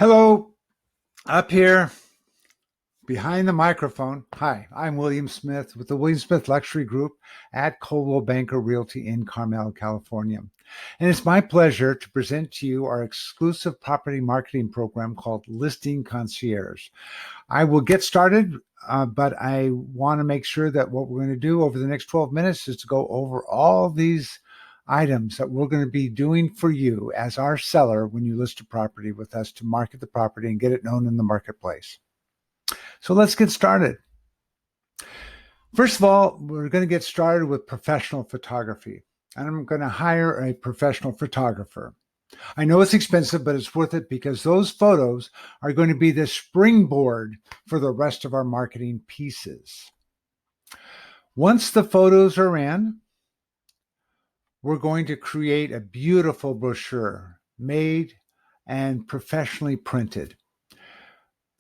Hello, up here behind the microphone. Hi, I'm William Smith with the William Smith Luxury Group at Coldwell Banker Realty in Carmel, California. And it's my pleasure to present to you our exclusive property marketing program called Listing Concierge. I will get started, but I want to make sure that what we're going to do over the next 12 minutes is to go over all these items that we're going to be doing for you as our seller when you list a property with us to market the property and get it known in the marketplace. So let's get started. First of all, we're going to get started with professional photography. And I'm going to hire a professional photographer. I know it's expensive, but it's worth it because those photos are going to be the springboard for the rest of our marketing pieces. Once the photos are in, we're going to create a beautiful brochure made and professionally printed.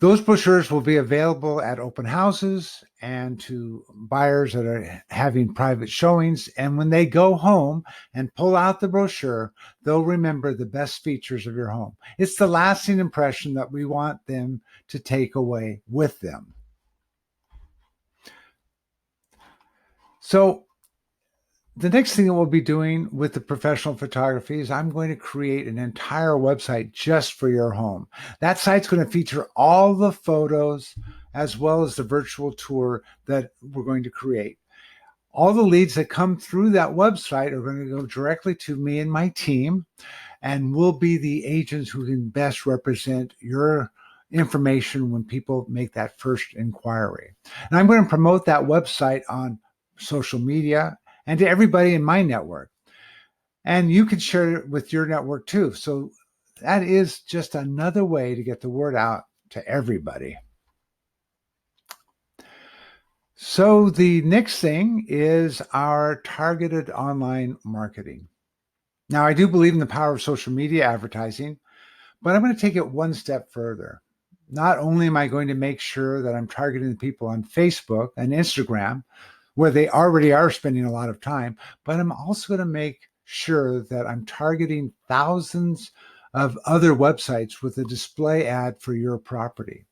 Those brochures will be available at open houses and to buyers that are having private showings. And when they go home and pull out the brochure, they'll remember the best features of your home. It's the lasting impression that we want them to take away with them. So the next thing that we'll be doing with the professional photography is I'm going to create an entire website just for your home. That site's going to feature all the photos as well as the virtual tour that we're going to create. All the leads that come through that website are going to go directly to me and my team, and we'll be the agents who can best represent your information when people make that first inquiry. And I'm going to promote that website on social media and to everybody in my network. And you can share it with your network too. So that is just another way to get the word out to everybody. So the next thing is our targeted online marketing. Now, I do believe in the power of social media advertising, but I'm going to take it one step further. Not only am I going to make sure that I'm targeting the people on Facebook and Instagram, where they already are spending a lot of time, but I'm also going to make sure that I'm targeting thousands of other websites with a display ad for your property.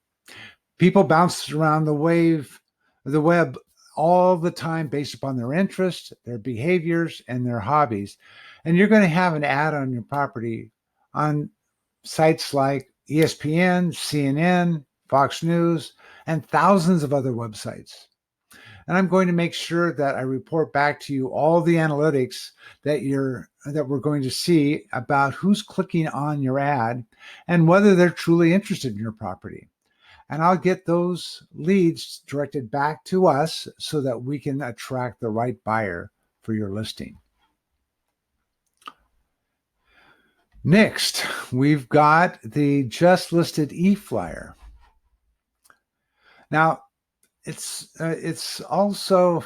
People bounce around the web all the time based upon their interests, their behaviors, and their hobbies. And you're going to have an ad on your property on sites like ESPN, CNN, Fox News, and thousands of other websites. And I'm going to make sure that I report back to you all the analytics that we're going to see about who's clicking on your ad and whether they're truly interested in your property. And I'll get those leads directed back to us so that we can attract the right buyer for your listing. Next, we've got the Just Listed EFlyer. Now, it's also,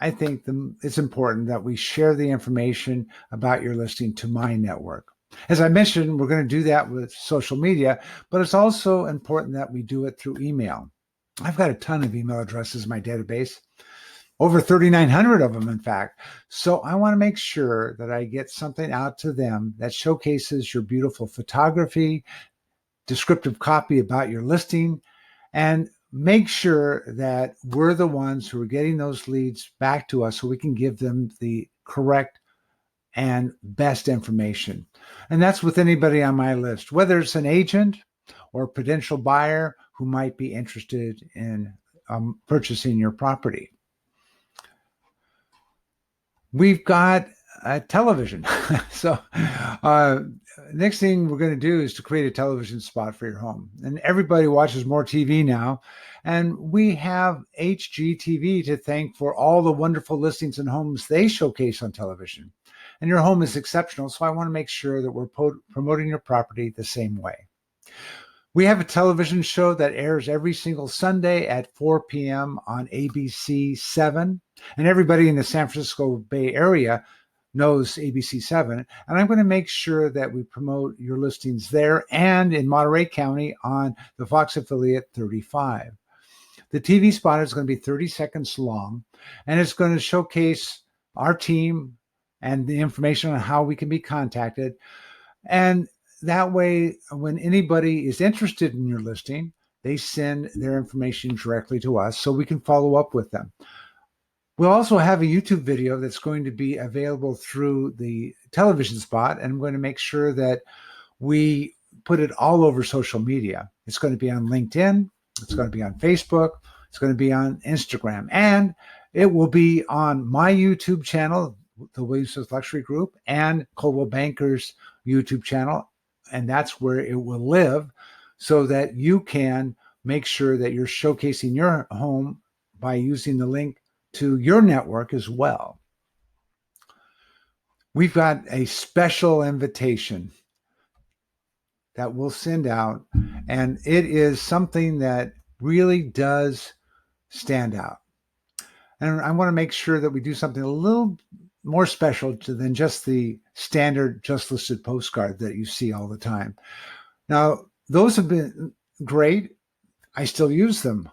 I think it's important that we share the information about your listing to my network. As I mentioned, we're going to do that with social media, but it's also important that we do it through email. I've got a ton of email addresses in my database, over 3,900 of them, in fact. So I want to make sure that I get something out to them that showcases your beautiful photography, descriptive copy about your listing, and make sure that we're the ones who are getting those leads back to us so we can give them the correct and best information. And that's with anybody on my list, whether it's an agent or a potential buyer who might be interested in purchasing your property. We've got a television. So next thing we're going to do is to create a television spot for your home. And everybody watches more TV now. And we have HGTV to thank for all the wonderful listings and homes they showcase on television. And your home is exceptional, so I want to make sure that we're promoting your property the same way. We have a television show that airs every single Sunday at 4 p.m. on ABC 7. And everybody in the San Francisco Bay Area knows ABC 7. And I'm going to make sure that we promote your listings there and in Monterey County on the Fox affiliate 35. The TV spot is going to be 30 seconds long, and it's going to showcase our team and the information on how we can be contacted. And that way, when anybody is interested in your listing, they send their information directly to us so we can follow up with them. We'll also have a YouTube video that's going to be available through the television spot, and I'm going to make sure that we put it all over social media. It's going to be on LinkedIn, it's going to be on Facebook, it's going to be on Instagram, and it will be on my YouTube channel, the William Smith Luxury Group, and Coldwell Banker's YouTube channel, and that's where it will live, so that you can make sure that you're showcasing your home by using the link to your network as well. We've got a special invitation that we'll send out, and it is something that really does stand out. And I want to make sure that we do something a little more special than just the standard just listed postcard that you see all the time. Now, those have been great. I still use them.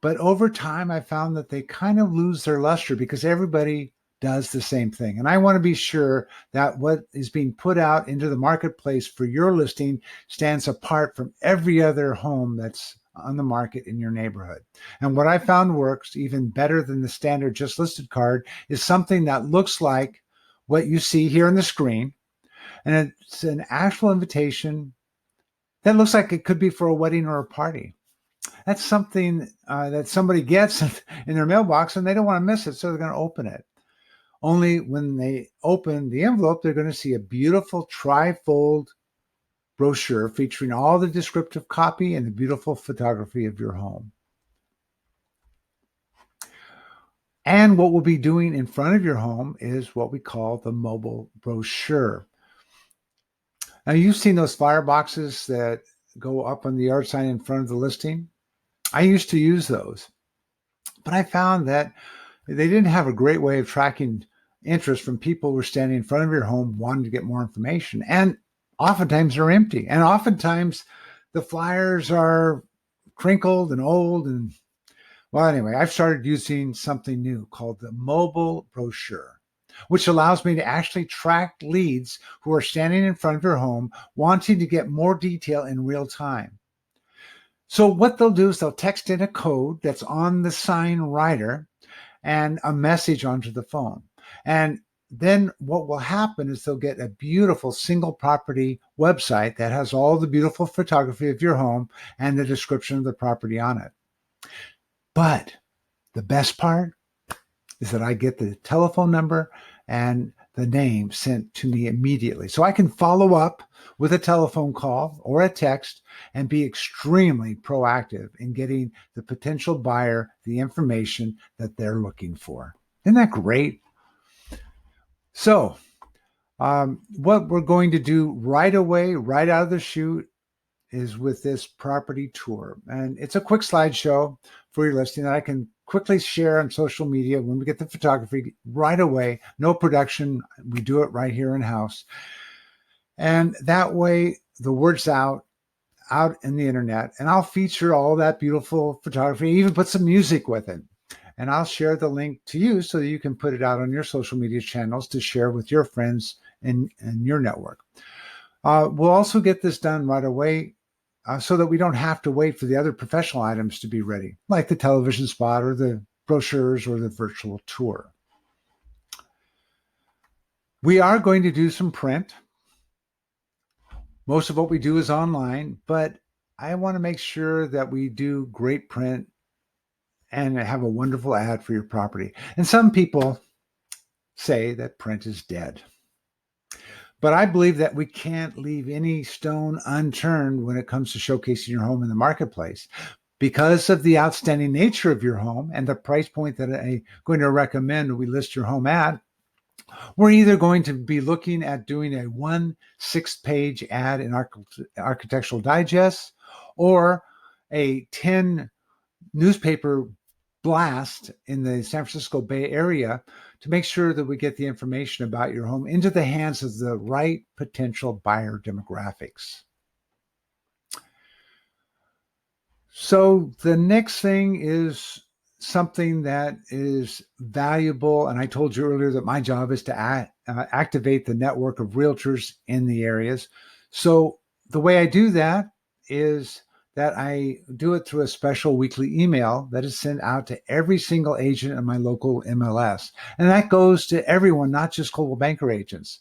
But over time, I found that they kind of lose their luster because everybody does the same thing. And I want to be sure that what is being put out into the marketplace for your listing stands apart from every other home that's on the market in your neighborhood. And what I found works even better than the standard just listed card is something that looks like what you see here on the screen. And it's an actual invitation that looks like it could be for a wedding or a party. That's something that somebody gets in their mailbox and they don't want to miss it, so they're going to open it. Only when they open the envelope, they're going to see a beautiful tri-fold brochure featuring all the descriptive copy and the beautiful photography of your home. And what we'll be doing in front of your home is what we call the mobile brochure. Now, you've seen those flyer boxes that go up on the yard sign in front of the listing. I used to use those, but I found that they didn't have a great way of tracking interest from people who were standing in front of your home wanting to get more information. And oftentimes they're empty. And oftentimes the flyers are crinkled and old. And well, anyway, I've started using something new called the mobile brochure, which allows me to actually track leads who are standing in front of your home wanting to get more detail in real time. So what they'll do is they'll text in a code that's on the sign writer and a message onto the phone. And then what will happen is they'll get a beautiful single property website that has all the beautiful photography of your home and the description of the property on it. But the best part is that I get the telephone number and the name sent to me immediately. So I can follow up with a telephone call or a text and be extremely proactive in getting the potential buyer the information that they're looking for. Isn't that great? So what we're going to do right away, right out of the chute, is with this property tour. And it's a quick slideshow for your listing that I can quickly share on social media when we get the photography right away. No production. We do it right here in-house. And that way the word's out in the internet. And I'll feature all that beautiful photography, even put some music with it. And I'll share the link to you so that you can put it out on your social media channels to share with your friends in your network. We'll also get this done right away so that we don't have to wait for the other professional items to be ready, like the television spot or the brochures or the virtual tour. We are going to do some print. Most of what we do is online, but I want to make sure that we do great print and have a wonderful ad for your property. And some people say that print is dead. But I believe that we can't leave any stone unturned when it comes to showcasing your home in the marketplace. Because of the outstanding nature of your home and the price point that I'm going to recommend we list your home at, we're either going to be looking at doing a 1/6-page ad in Architectural Digest or a 10 newspaper blast in the San Francisco Bay Area to make sure that we get the information about your home into the hands of the right potential buyer demographics. So the next thing is something that is valuable. And I told you earlier that my job is to activate the network of realtors in the areas. So the way I do that is that I do it through a special weekly email that is sent out to every single agent in my local MLS. And that goes to everyone, not just Coldwell Banker agents,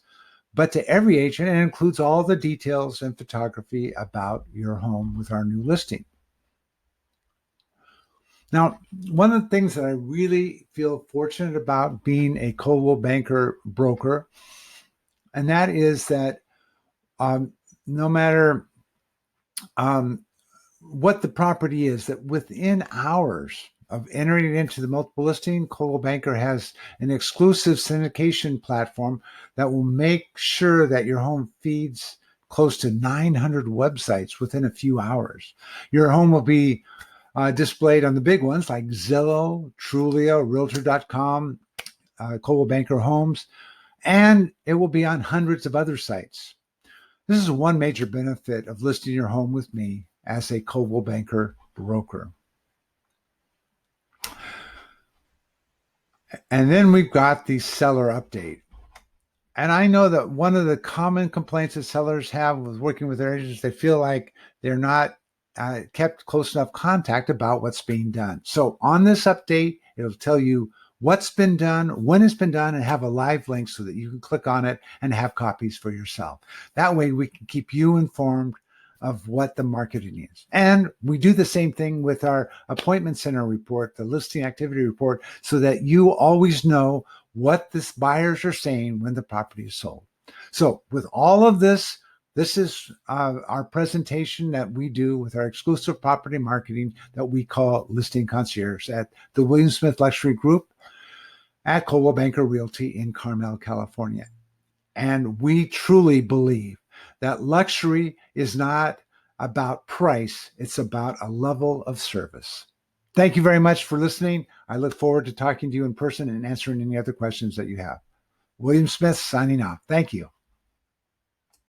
but to every agent, and includes all the details and photography about your home with our new listing. Now, one of the things that I really feel fortunate about being a Coldwell Banker broker, and that is that no matter what the property is, that within hours of entering it into the multiple listing, Coldwell Banker has an exclusive syndication platform that will make sure that your home feeds close to 900 websites within a few hours. Your home will be displayed on the big ones like Zillow, Trulia, Realtor.com, Coldwell Banker Homes, and it will be on hundreds of other sites. This is one major benefit of listing your home with me as a Coldwell Banker broker. And then we've got the seller update. And I know that one of the common complaints that sellers have with working with their agents, they feel like they're not kept close enough contact about what's being done. So on this update, it'll tell you what's been done, when it's been done, and have a live link so that you can click on it and have copies for yourself. That way we can keep you informed of what the marketing is. And we do the same thing with our appointment center report, the listing activity report, so that you always know what the buyers are saying when the property is sold. So with all of this, this is our presentation that we do with our exclusive property marketing that we call Listing Concierge at the William Smith Luxury Group at Coldwell Banker Realty in Carmel, California. And we truly believe that luxury is not about price, it's about a level of service. Thank you very much for listening. I look forward to talking to you in person and answering any other questions that you have. William Smith signing off. Thank you.